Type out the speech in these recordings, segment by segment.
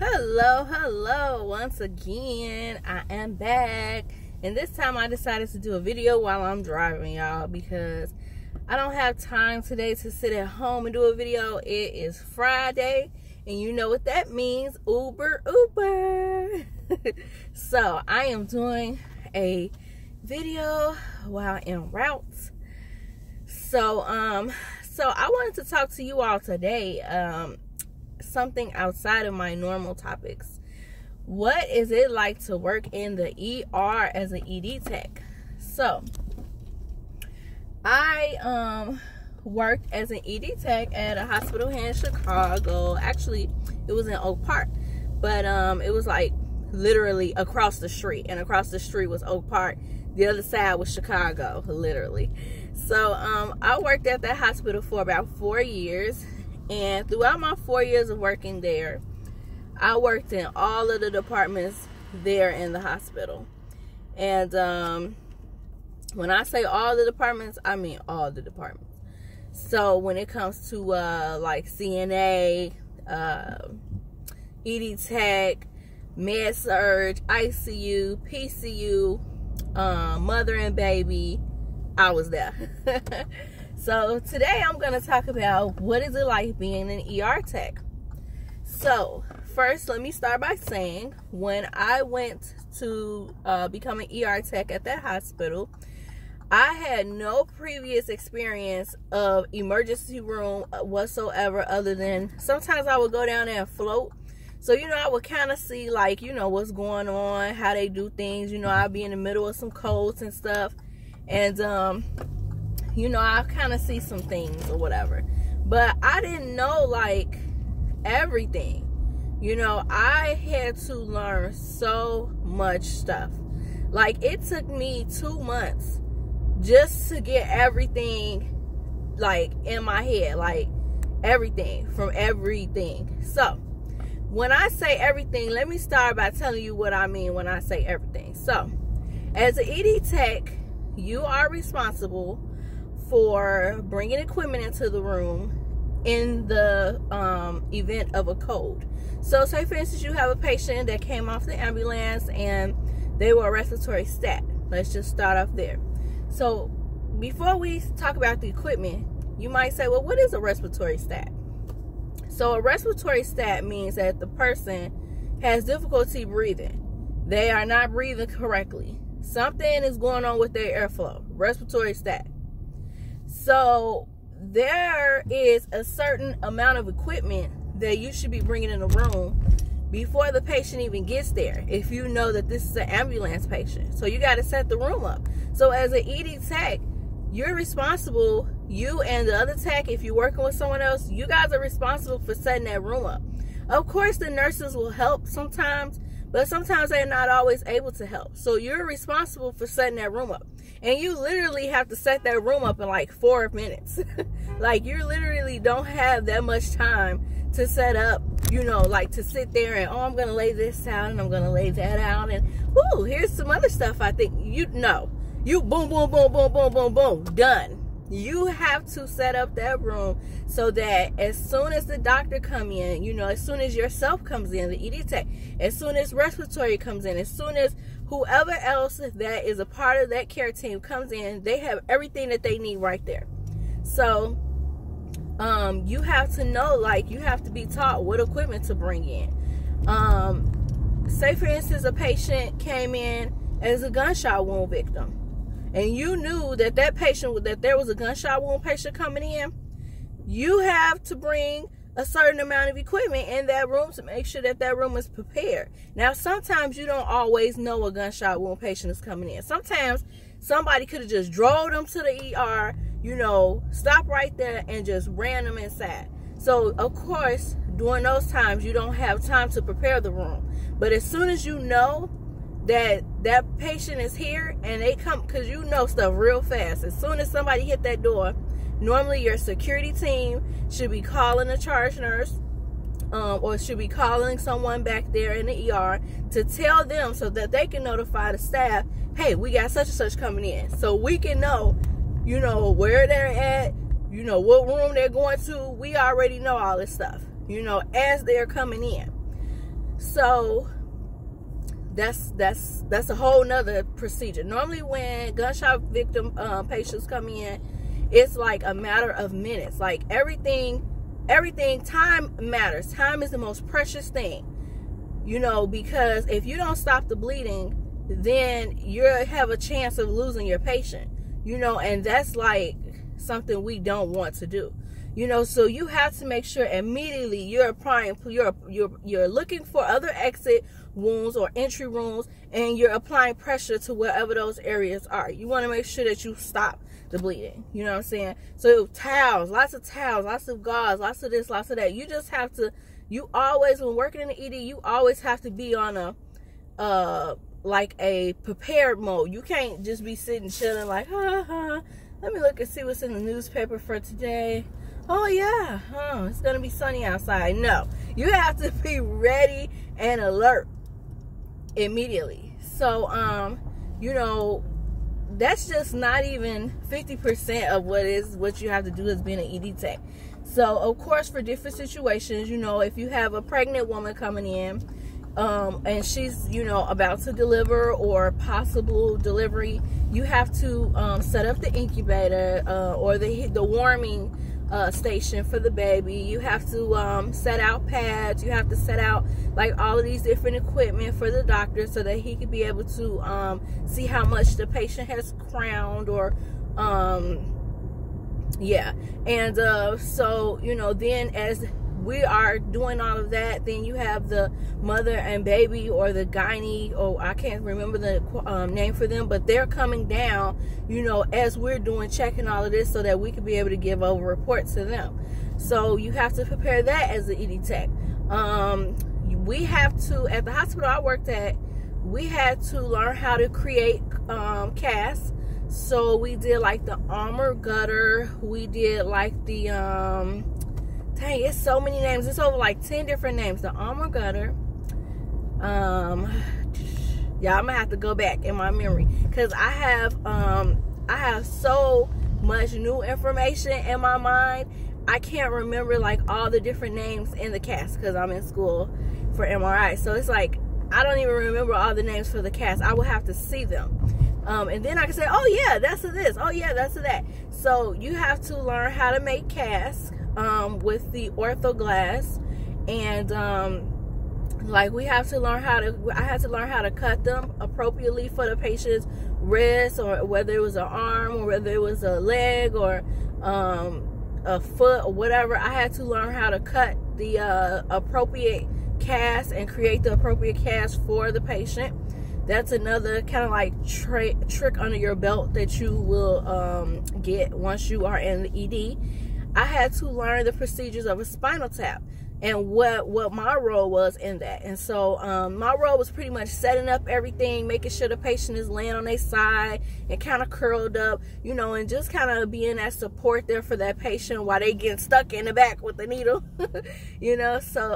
Hello once again. I am back, and this time I decided to do a video while I'm driving, y'all, because I don't have time today to sit at home and do a video. It is Friday, and you know what that means. Uber. So I am doing a video while en route. So I wanted to talk to you all today, something outside of my normal topics. What is it like to work in the ER as an ED tech? So I worked as an ED tech at a hospital here in Chicago. Actually, it was in Oak Park, but it was like literally across the street, and across the street was Oak Park. The other side was Chicago, literally. So I worked at that hospital for about 4 years, and throughout my 4 years of working there, I worked in all of the departments there in the hospital. And when I say all the departments, I mean all the departments. So when it comes to like CNA, ED tech, med surg, ICU, PCU, mother and baby, I was there. So today I'm going to talk about what is it like being an ER tech. So first, let me start by saying, when I went to become an ER tech at that hospital, I had no previous experience of emergency room whatsoever, other than sometimes I would go down there and float. So, I would kind of see, like, what's going on, how they do things. I'd be in the middle of some codes and stuff. And, I kind of see some things or whatever. But I didn't know, like, everything. I had to learn so much stuff. Like, it took me 2 months just to get everything, like, in my head. Like, everything from everything. So when I say everything, let me start by telling you what I mean when I say everything. So, as an ED tech, you are responsible for bringing equipment into the room in the event of a code. So, say for instance, you have a patient that came off the ambulance and they were a respiratory stat. Let's just start off there. So, before we talk about the equipment, you might say, well, what is a respiratory stat? So a respiratory stat means that the person has difficulty breathing. They are not breathing correctly. Something is going on with their airflow. Respiratory stat. So there is a certain amount of equipment that you should be bringing in the room before the patient even gets there, if you know that this is an ambulance patient. So you got to set the room up. So as an ED tech, you're responsible, you and the other tech, if you're working with someone else, you guys are responsible for setting that room up. Of course, the nurses will help sometimes, but sometimes they're not always able to help. So you're responsible for setting that room up. And you literally have to set that room up in like 4 minutes. Like, you literally don't have that much time to set up, like to sit there and, I'm going to lay this out and I'm going to lay that out. And, here's some other stuff I think you boom, boom, boom, boom, boom, boom, boom, done. You have to set up that room so that as soon as the doctor come in, as soon as yourself comes in, the ED tech, as soon as respiratory comes in, as soon as whoever else that is a part of that care team comes in, they have everything that they need right there. So you have to know, like, you have to be taught what equipment to bring in. Say for instance, a patient came in as a gunshot wound victim, and you knew that there was a gunshot wound patient coming in, you have to bring a certain amount of equipment in that room to make sure that that room is prepared. Now, sometimes you don't always know a gunshot wound patient is coming in. Sometimes somebody could have just drove them to the ER, stop right there and just ran them inside. So, of course, during those times, you don't have time to prepare the room. But as soon as you know that patient is here and they come, because you know stuff real fast. As soon as somebody hit that door, normally your security team should be calling a charge nurse, or should be calling someone back there in the ER to tell them so that they can notify the staff, hey, we got such and such coming in. So we can know, where they're at, what room they're going to. We already know all this stuff, as they're coming in. So that's a whole nother procedure. Normally when gunshot victim patients come in, it's like a matter of minutes. Like everything, time matters. Time is the most precious thing, you know, because if you don't stop the bleeding, then you have a chance of losing your patient, you know, and that's like something we don't want to do, you know. So you have to make sure immediately you're applying, you're looking for other exit wounds or entry wounds, and you're applying pressure to wherever those areas are. You want to make sure that you stop the bleeding, you know what I'm saying? So towels, lots of gauze, lots of this, lots of that. You just have to, you always, when working in the ED, you always have to be on a like a prepared mode. You can't just be sitting chilling like, let me look and see what's in the newspaper for today. Oh yeah, it's gonna be sunny outside. No, you have to be ready and alert immediately. So you know, that's just not even 50% of what you have to do as being an ED tech. So of course, for different situations, you know, if you have a pregnant woman coming in and she's, you know, about to deliver or possible delivery, you have to set up the incubator or the warming station for the baby. You have to set out pads. You have to set out like all of these different equipment for the doctor so that he could be able to see how much the patient has crowned or yeah. And so, you know, then as we are doing all of that, then you have the mother and baby or the gynae, or I can't remember the name for them, but they're coming down, you know, as we're checking all of this so that we can be able to give over reports to them. So you have to prepare that as an ED tech. We have to, at the hospital I worked at, we had to learn how to create casts. So we did like the armor gutter, we did like the dang, it's so many names. It's over like 10 different names. The armor gutter. Yeah, I'm gonna have to go back in my memory because I have so much new information in my mind. I can't remember like all the different names in the cast because I'm in school for MRI. So it's like I don't even remember all the names for the cast. I will have to see them. And then I can say, oh yeah, that's a this. Oh yeah, that's a that. So you have to learn how to make casts with the orthoglass, and like we have to learn how to, I had to learn how to cut them appropriately for the patient's wrist, or whether it was an arm or whether it was a leg or a foot or whatever. I had to learn how to cut the appropriate cast and create the appropriate cast for the patient. That's another kind of like trick under your belt that you will get once you are in the ED. I had to learn the procedures of a spinal tap and what my role was in that. And so my role was pretty much setting up everything, making sure the patient is laying on their side and kind of curled up, you know, and just kind of being that support there for that patient while they get stuck in the back with the needle, you know. So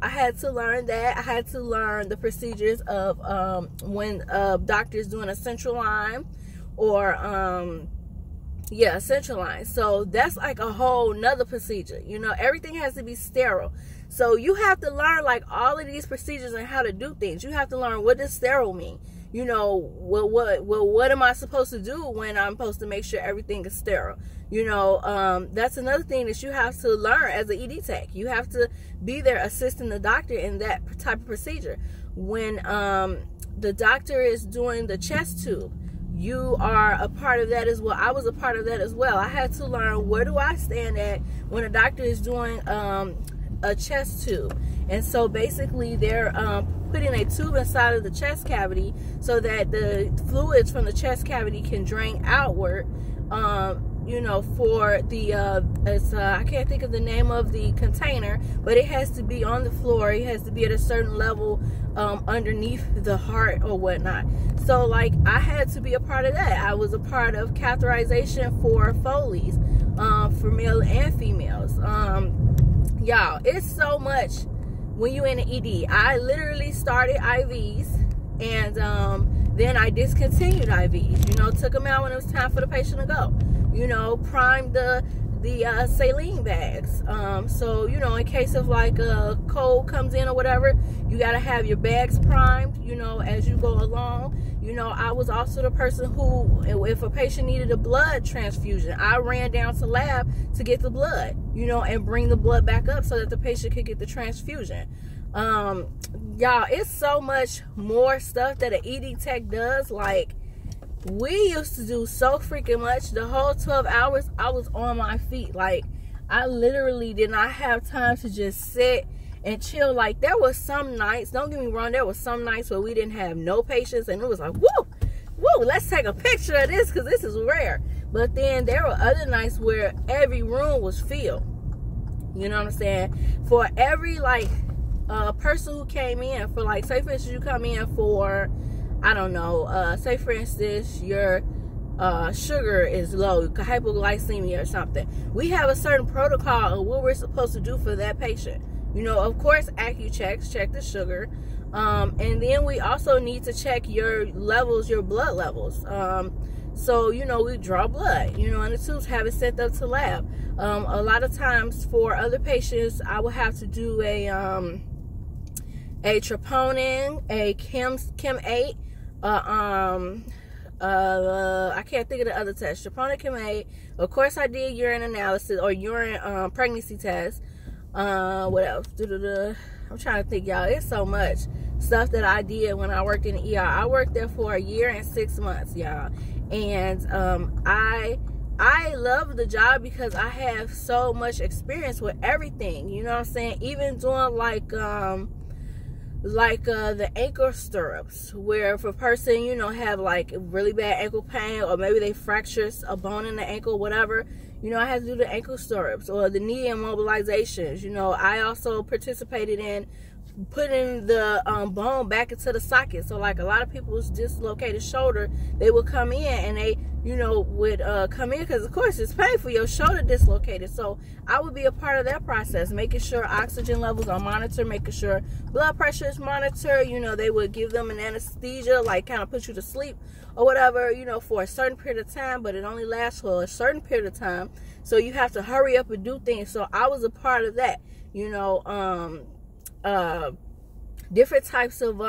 I had to learn that. I had to learn the procedures of when a doctor is doing a central line or yeah, central line. So that's like a whole nother procedure. You know, everything has to be sterile. So you have to learn like all of these procedures and how to do things. You have to learn, what does sterile mean? You know, what am I supposed to do when I'm supposed to make sure everything is sterile? You know, that's another thing that you have to learn as an ED tech. You have to be there assisting the doctor in that type of procedure. When the doctor is doing the chest tube, you are a part of that as well. I was a part of that as well. I had to learn, where do I stand at when a doctor is doing a chest tube. And so basically they're putting a tube inside of the chest cavity so that the fluids from the chest cavity can drain outward, you know, for the I can't think of the name of the container, but it has to be on the floor. It has to be at a certain level underneath the heart or whatnot. So like I had to be a part of that. I was a part of catheterization for Foley's for male and females. Y'all, it's so much when you in the ED. I literally started IVs, and then I discontinued IVs. You know, took them out when it was time for the patient to go. You know, primed the the saline bags. So, you know, in case of like a cold comes in or whatever, you got to have your bags primed, you know, as you go along. You know, I was also the person who, if a patient needed a blood transfusion, I ran down to lab to get the blood, you know, and bring the blood back up so that the patient could get the transfusion. Y'all, it's so much more stuff that an ED tech does. Like, we used to do so freaking much. The whole 12 hours, I was on my feet. Like, I literally did not have time to just sit and chill. Like, there was some nights, don't get me wrong, there was some nights where we didn't have no patients, and it was like, woo, let's take a picture of this because this is rare. But then there were other nights where every room was filled. You know what I'm saying? For every, like, person who came in, for, like, say for instance, you come in for, I don't know, say for instance, your sugar is low, hypoglycemia or something. We have a certain protocol of what we're supposed to do for that patient. You know, of course, AccuChecks, check the sugar. And then we also need to check your levels, your blood levels. So, you know, we draw blood, you know, and the tubes have it sent up to lab. A lot of times for other patients, I will have to do a troponin, a Chem 8, I can't think of the other test. Troponin, Chem 8. Of course, I did urine analysis or urine pregnancy test. What else? I'm trying to think, y'all. It's so much stuff that I did when I worked in the ER. I worked there for a year and 6 months, y'all. And I love the job because I have so much experience with everything. You know what I'm saying? Even doing like the ankle stirrups, where if a person, you know, have like really bad ankle pain, or maybe they fracture a bone in the ankle, whatever, you know, I had to do the ankle stirrups or the knee immobilizations. You know, I also participated in putting the bone back into the socket. So like a lot of people's dislocated shoulder, they would come in and they, you know, would come in because of course it's painful, your shoulder dislocated. So I would be a part of that process, making sure oxygen levels are monitored, making sure blood pressure is monitored. You know, they would give them an anesthesia, like kind of put you to sleep or whatever, you know, for a certain period of time, but it only lasts for a certain period of time. So you have to hurry up and do things. So I was a part of that, you know, different types of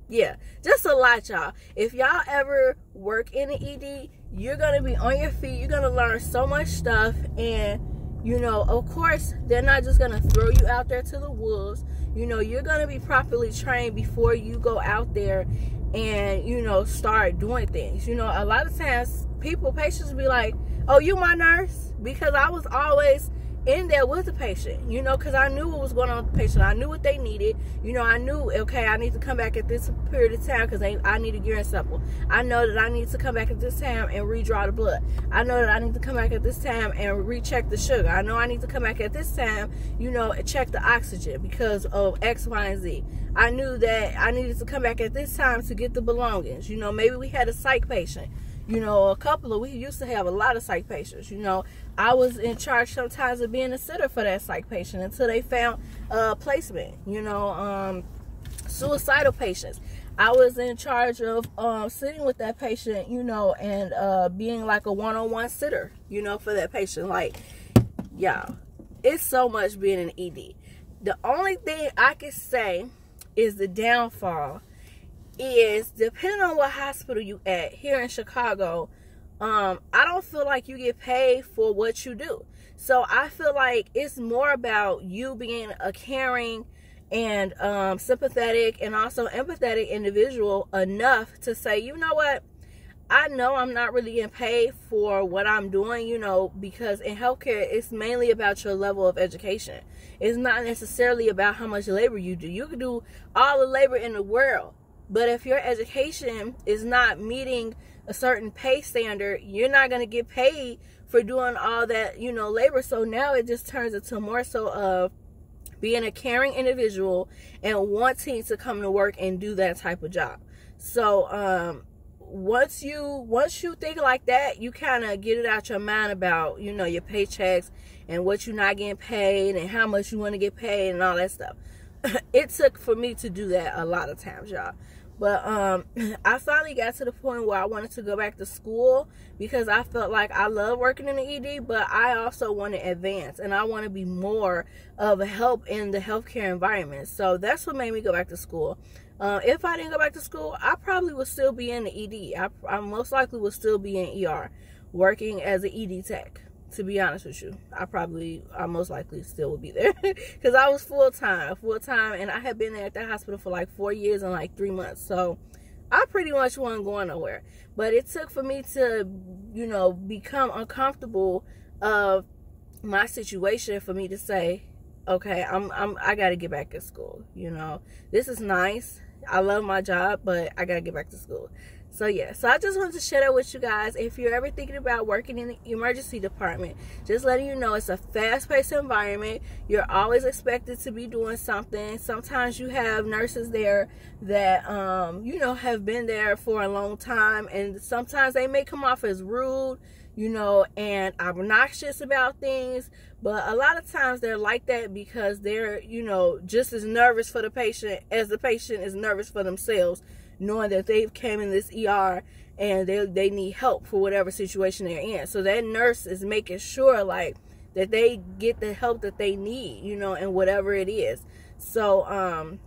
yeah, just a lot, y'all. If y'all ever work in the ED, you're gonna be on your feet, you're gonna learn so much stuff. And you know, of course, they're not just gonna throw you out there to the wolves. You know, you're gonna be properly trained before you go out there and, you know, start doing things. You know, a lot of times patients be like, oh, you my nurse? Because I was always in there with the patient, you know, because I knew what was going on with the patient. I knew what they needed. You know, I knew, okay, I need to come back at this period of time because I need a urine sample. I know that I need to come back at this time and redraw the blood. I know that I need to come back at this time and recheck the sugar. I know I need to come back at this time, you know, and check the oxygen because of X, Y, and Z. I knew that I needed to come back at this time to get the belongings. You know, maybe we had a psych patient. You know, we used to have a lot of psych patients. You know, I was in charge sometimes of being a sitter for that psych patient until they found placement. You know, suicidal patients, I was in charge of sitting with that patient, you know, and being like a one-on-one sitter, you know, for that patient. Like, y'all, it's so much being an ED. The only thing I can say is the downfall is, depending on what hospital you at here in Chicago, I don't feel like you get paid for what you do. So I feel like it's more about you being a caring and sympathetic and also empathetic individual enough to say, you know what, I know I'm not really getting paid for what I'm doing, you know, because in healthcare, it's mainly about your level of education. It's not necessarily about how much labor you do. You can do all the labor in the world, but if your education is not meeting a certain pay standard, you're not going to get paid for doing all that, you know, labor. So now it just turns into more so of being a caring individual and wanting to come to work and do that type of job. So once you think like that, you kind of get it out your mind about, you know, your paychecks and what you're not getting paid and how much you want to get paid and all that stuff. It took for me to do that a lot of times, y'all. But I finally got to the point where I wanted to go back to school because I felt like I love working in the ED, but I also want to advance and I want to be more of a help in the healthcare environment. So that's what made me go back to school. If I didn't go back to school, I probably would still be in the ED. I most likely would still be in ER working as an ED tech. To be honest with you, I most likely still would be there because I was full-time, and I had been there at that hospital for like 4 years and like 3 months. So I pretty much wasn't going nowhere. But it took for me to, you know, become uncomfortable of my situation for me to say, okay, I got to get back to school. You know, this is nice. I love my job, but I got to get back to school. So yeah, so I just wanted to share that with you guys. If you're ever thinking about working in the emergency department, just letting you know it's a fast-paced environment. You're always expected to be doing something. Sometimes you have nurses there that, you know, have been there for a long time, and sometimes they may come off as rude, you know, and obnoxious about things. But a lot of times they're like that because they're, you know, just as nervous for the patient as the patient is nervous for themselves, knowing that they've came in this ER and they need help for whatever situation they're in. So that nurse is making sure like that they get the help that they need, you know, and whatever it is. So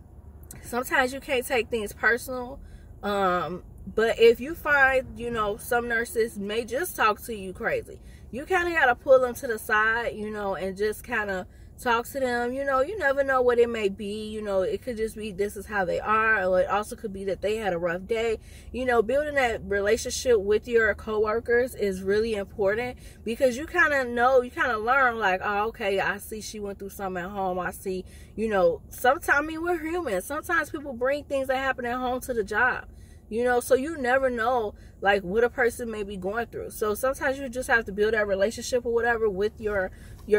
sometimes you can't take things personal. But if you find, you know, some nurses may just talk to you crazy, you kind of got to pull them to the side, you know, and just kind of talk to them. You know, you never know what it may be. You know, it could just be this is how they are, or it also could be that they had a rough day. You know, building that relationship with your coworkers is really important because you kind of know, you kind of learn like, oh, okay, I see she went through something at home. I see, you know, sometimes, I mean, we're human. Sometimes people bring things that happen at home to the job. You know, so you never know like what a person may be going through. So sometimes you just have to build that relationship or whatever with your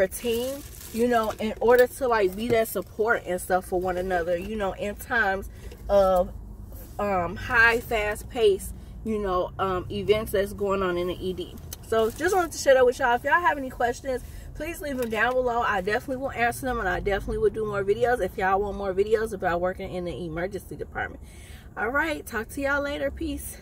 team, you know, in order to like be that support and stuff for one another, you know, in times of high, fast pace, you know, events that's going on in the ED. So just wanted to share that with y'all. If y'all have any questions, please leave them down below. I definitely will answer them, and I definitely will do more videos if y'all want more videos about working in the emergency department. All right, talk to y'all later. Peace.